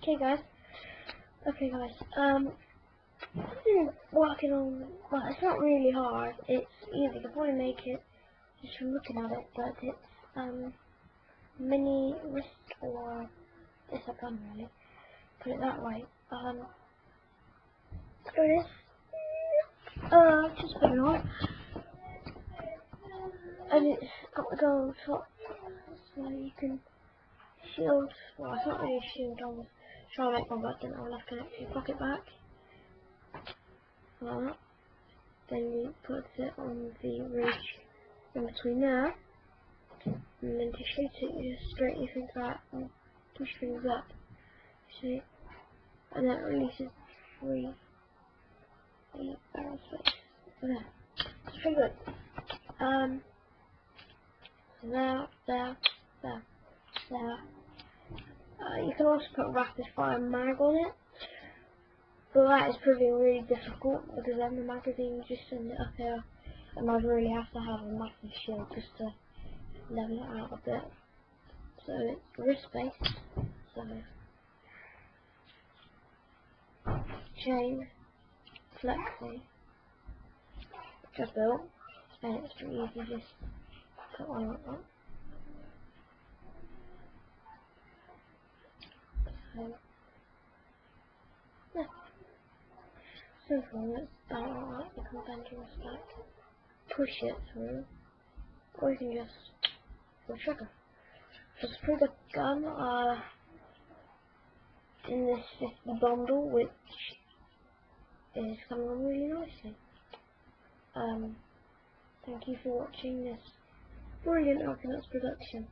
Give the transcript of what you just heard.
Okay guys, I've been working on, well, it's not really hard, it's easy, you can probably make it just from looking at it, but it's mini wrist, or it's a gun really, put it that way. So it is, just put it on, and it's got the gun on the top, so you can shield, well it's not really a shield, I was trying to make one but I didn't have enough to actually pocket back. Like that. Then you put it on the ridge in between there, and then to shoot it you just straighten your things out and push things up, see, and that releases three barrel space. There, it's pretty good. There. You can also put rapid fire mag on it, but that is proving really difficult because then the magazine just sends it up here, and I'd really have to have a massive shield just to level it out a bit. So it's wrist based, so chain, flexi, which I built, and it's pretty easy, just put one like that. So, yeah, simple, it's down like that, you can bend your wrist back, push it through, or you can just pull the trigger. Just for the gun, in this 50 bundle, which is coming on really nicely. Thank you for watching this brilliant Arcanauts production.